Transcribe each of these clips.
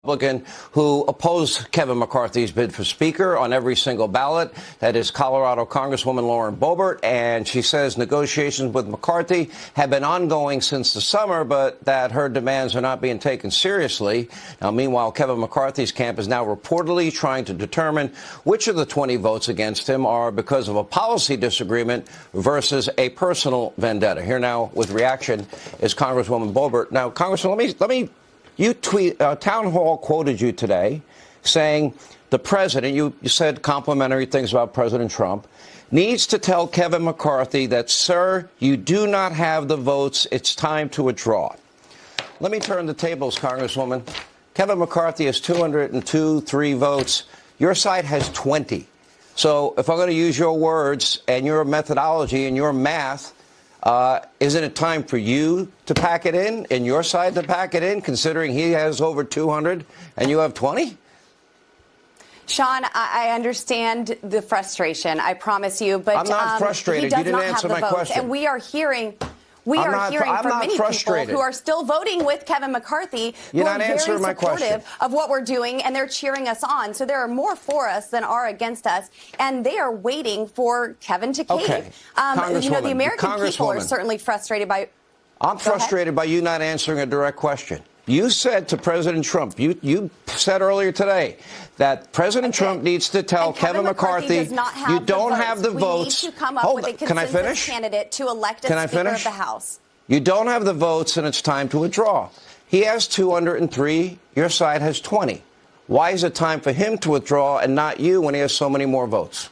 Republican who opposed Kevin McCarthy's bid for Speaker on every single ballot. That is Colorado Congresswoman Lauren Boebert, and she says negotiations with McCarthy have been ongoing since the summer, but that her demands are not being taken seriously. Now, meanwhile, Kevin McCarthy's camp is now reportedly trying to determine which of the 20 votes against him are because of a policy disagreement versus a personal vendetta. Here now with reaction is Congresswoman Boebert. Now, Congresswoman, you Town Hall quoted you today saying the president, you said complimentary things about President Trump, needs to tell Kevin McCarthy that, sir, you do not have the votes. It's time to withdraw. Let me turn the tables, Congresswoman. Kevin McCarthy has 203 votes. Your side has 20. So if I'm going to use your words and your methodology and your math, isn't it time for you to pack it in and your side to pack it in, considering he has over 200 and you have 20? Sean, I understand the frustration. I promise you, but I'm not frustrated. He does you didn't not answer have the my votes, question. and we are hearing. We are hearing from many people who are still voting with Kevin McCarthy who are very supportive of what we're doing, and they're cheering us on. So there are more for us than are against us, and they are waiting for Kevin to cave. Okay. The American people are certainly frustrated by. I'm frustrated by you not answering a direct question. You said to President Trump, you said earlier today that President Trump needs to tell Kevin McCarthy, you don't have the votes. We need to come up with a consensus candidate to elect a Speaker of the House. You don't have the votes, and it's time to withdraw. He has 203. Your side has 20. Why is it time for him to withdraw and not you when he has so many more votes?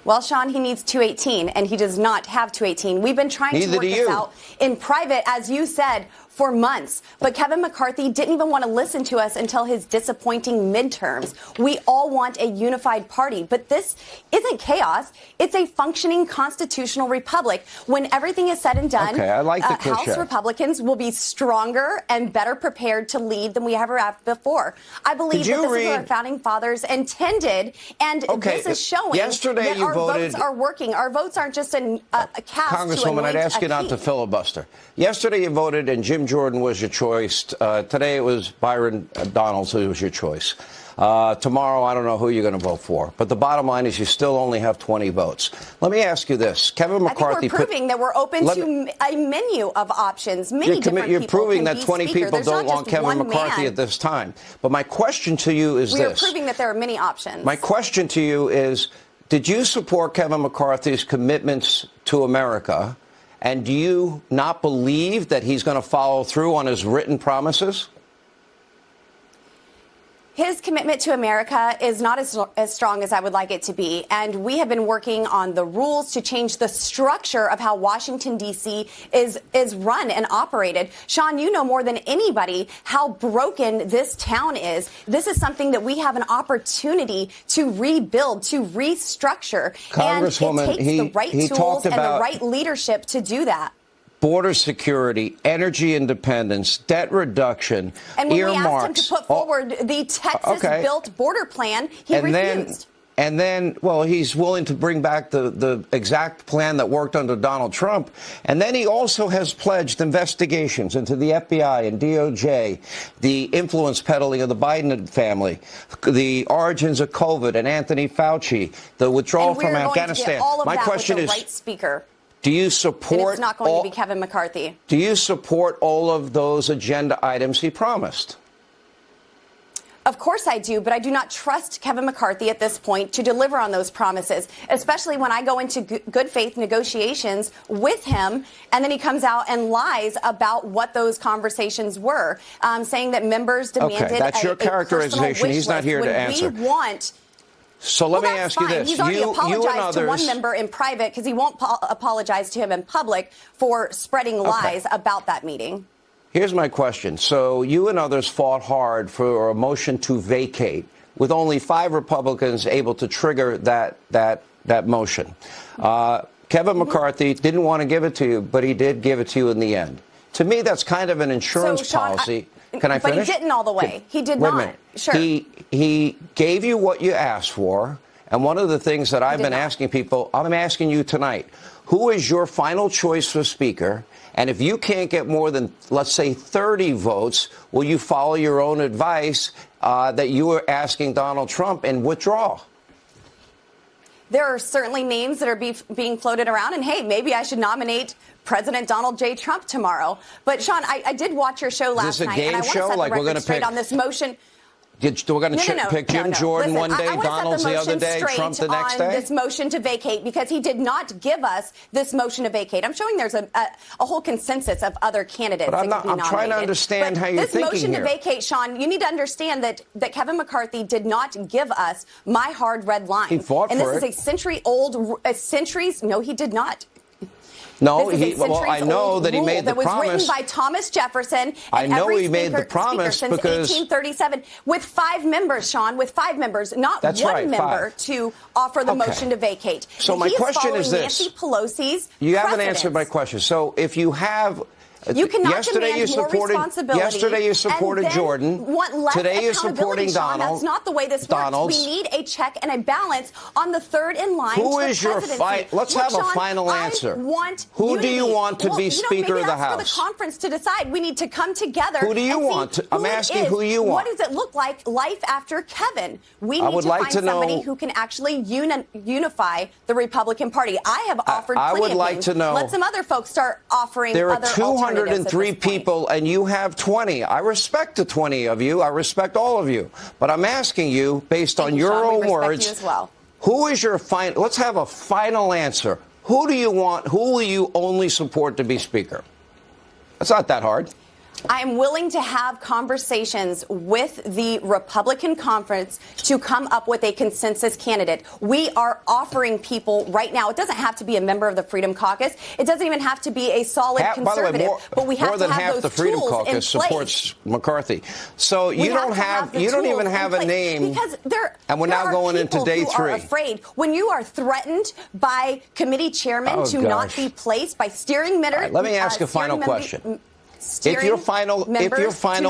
Well, Sean, he needs 218, and he does not have 218. We've been trying to work this out in private, as you said, for months. But Kevin McCarthy didn't even want to listen to us until his disappointing midterms. We all want a unified party. But this isn't chaos. It's a functioning constitutional republic. When everything is said and done, I like the cliche. House Republicans will be stronger and better prepared to lead than we ever have before. I believe that this is what our founding fathers intended, and this is showing that our votes are working. Our votes aren't just a cast. Congresswoman, I'd ask you not to filibuster. Yesterday you voted, and Jim Jordan was your choice. Today it was Byron Donalds who was your choice. Tomorrow, I don't know who you're going to vote for. But the bottom line is you still only have 20 votes. Let me ask you this. Kevin McCarthy... I think we're proving that we're open to a menu of options. You're proving that 20 people don't want Kevin McCarthy at this time. But my question to you is this. We are proving that there are many options. My question to you is, did you support Kevin McCarthy's commitments to America? And do you not believe that he's going to follow through on his written promises? His commitment to America is not as strong as I would like it to be. And we have been working on the rules to change the structure of how Washington, D.C. is run and operated. Sean, you know more than anybody how broken this town is. This is something that we have an opportunity to rebuild, to restructure. Congresswoman, and it takes the right tools and the right leadership to do that. Border security, energy independence, debt reduction, and when earmarks. We asked him to put forward the Texas-built border plan, he refused. And then, well, he's willing to bring back the exact plan that worked under Donald Trump. And then he also has pledged investigations into the FBI and DOJ, the influence peddling of the Biden family, the origins of COVID and Anthony Fauci, the withdrawal from Afghanistan. My question is, right speaker. Do you support? And it's not going to be Kevin McCarthy. Do you support all of those agenda items he promised? Of course I do, but I do not trust Kevin McCarthy at this point to deliver on those promises, especially when I go into good faith negotiations with him, and then he comes out and lies about what those conversations were, saying that members demanded that's your characterization. He's not here to answer. We want... So let me ask you this. He's already apologized to one member in private because he won't apologize to him in public for spreading lies about that meeting. Here's my question. So you and others fought hard for a motion to vacate, with only 5 Republicans able to trigger that motion. Kevin McCarthy didn't want to give it to you, but he did give it to you in the end. To me, that's kind of an insurance policy. Can I finish? But he didn't all the way. He did not. Sure. He gave you what you asked for. And one of the things that I've been asking people, I'm asking you tonight, who is your final choice for Speaker? And if you can't get more than, let's say, 30 votes, will you follow your own advice that you were asking Donald Trump and withdraw? There are certainly names that are being floated around. And, hey, maybe I should nominate President Donald J. Trump tomorrow. But, Sean, I did watch your show last night. And I want to set the record straight on this motion. We're going to pick Jim Jordan one day, Donald's the other day, Trump the next day? This motion to vacate, because he did not give us this motion to vacate. I'm showing there's a whole consensus of other candidates. But I'm trying to understand how you're thinking here. This motion to vacate, Sean, you need to understand that Kevin McCarthy did not give us my hard red line. He fought for it. And this is a century-old, no, he did not. No, I know that he made the promise. That was written by Thomas Jefferson. I know he made the promise since because 1837 with 5 members, Sean, with 5 members, not one member to offer the motion to vacate. So my question is this: Nancy Pelosi's you haven't answered my question. So if you have. You cannot demand more responsibility. Yesterday you supported Jordan. Today you're supporting Sean. Donald. That's not the way this works. We need a check and a balance on the third in line. Who is your fight? Let's have a final answer. Who do you want to be Speaker of the House? For the conference to decide. We need to come together. Who do you want? I'm asking who you want. What does it look like, life after Kevin? We need to find somebody who can actually unify the Republican Party. I have offered plenty of names. Let some other folks start offering other alternatives. 103 people, and you have 20. I respect the 20 of you. I respect all of you. But I'm asking you, based on your own words, who is your final? Let's have a final answer. Who do you want? Who will you only support to be Speaker? It's not that hard. I am willing to have conversations with the Republican conference to come up with a consensus candidate. We are offering people right now. It doesn't have to be a member of the Freedom Caucus. It doesn't even have to be a solid conservative. By the way, but we have more than to have half those the Freedom Caucus supports McCarthy. So you don't even have a name. Because and we're now going into day 3. Are afraid when you are threatened by committee chairmen to not be placed by steering mitter. Right, let me ask a final question. If your final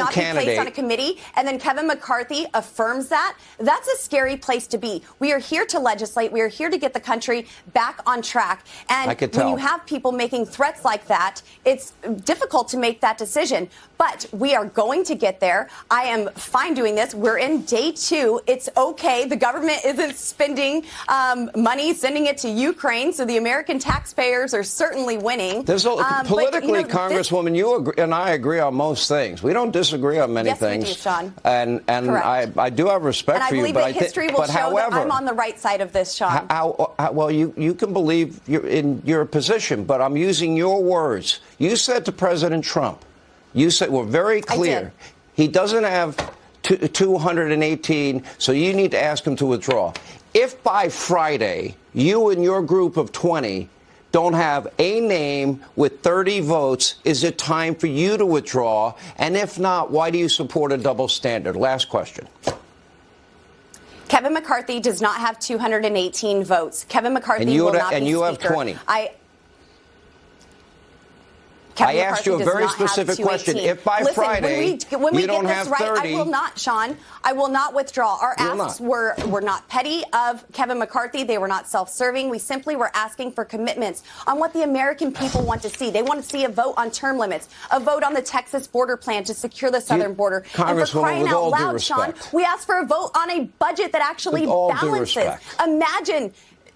candidate on a committee, and then Kevin McCarthy affirms that, that's a scary place to be. We are here to legislate. We are here to get the country back on track. And when you have people making threats like that, it's difficult to make that decision. But we are going to get there. I am fine doing this. We're in day 2. It's okay. The government isn't spending money, sending it to Ukraine. So the American taxpayers are certainly winning. Politically, Congresswoman, you agree. And I agree on most things. We don't disagree on many things. Yes, we do, Sean. And I do have respect for you. And I believe that history will show that I'm on the right side of this, Sean. Well, you can believe in your position, but I'm using your words. You said to President Trump, you said, we're very clear. He doesn't have 218, so you need to ask him to withdraw. If by Friday, you and your group of 20 don't have a name with 30 votes, is it time for you to withdraw? And if not, why do you support a double standard? Last question. Kevin McCarthy does not have 218 votes. Kevin McCarthy will not be Speaker. And you have 20. Kevin I asked you a very specific question. If by Friday you don't have 30, I will not, Sean. I will not withdraw. Our asks were not petty of Kevin McCarthy. They were not self-serving. We simply were asking for commitments on what the American people want to see. They want to see a vote on term limits, a vote on the Texas border plan to secure the southern border. And for crying out loud, Sean, we asked for a vote on a budget that actually balances.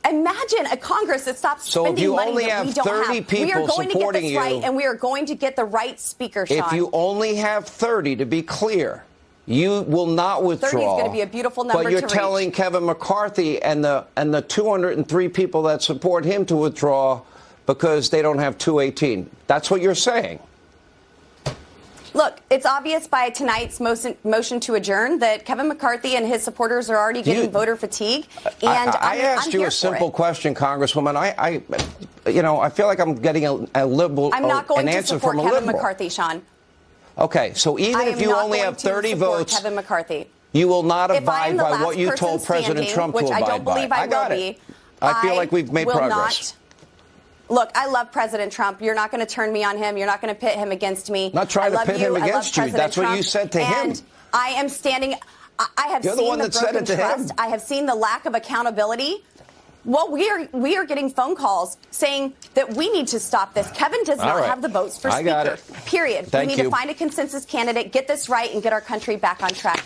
Imagine a Congress that stops spending money that we don't have. We are going to get this right, and we are going to get the right Speaker, Sean. If you only have 30, to be clear, you will not withdraw. 30 is going to be a beautiful number to reach. But you're telling Kevin McCarthy and the 203 people that support him to withdraw because they don't have 218. That's what you're saying. Look, it's obvious by tonight's motion to adjourn that Kevin McCarthy and his supporters are already getting voter fatigue. And I asked you a simple question, Congresswoman. I feel like I'm getting an answer from a liberal. I'm not going to support Kevin McCarthy, Sean. Okay, so even if you only have 30 votes, Kevin McCarthy, you will not abide by what you told President Trump to abide by. Which I don't believe I will be. I feel like we've made progress. Look, I love President Trump. You're not going to turn me on him. You're not going to pit him against me. Not trying to pit him against you. That's what you said to him. And I am standing. I have seen the broken trust. I have seen the lack of accountability. Well, we are getting phone calls saying that we need to stop this. Kevin does not have the votes for Speaker. Period. We need to find a consensus candidate, get this right, and get our country back on track.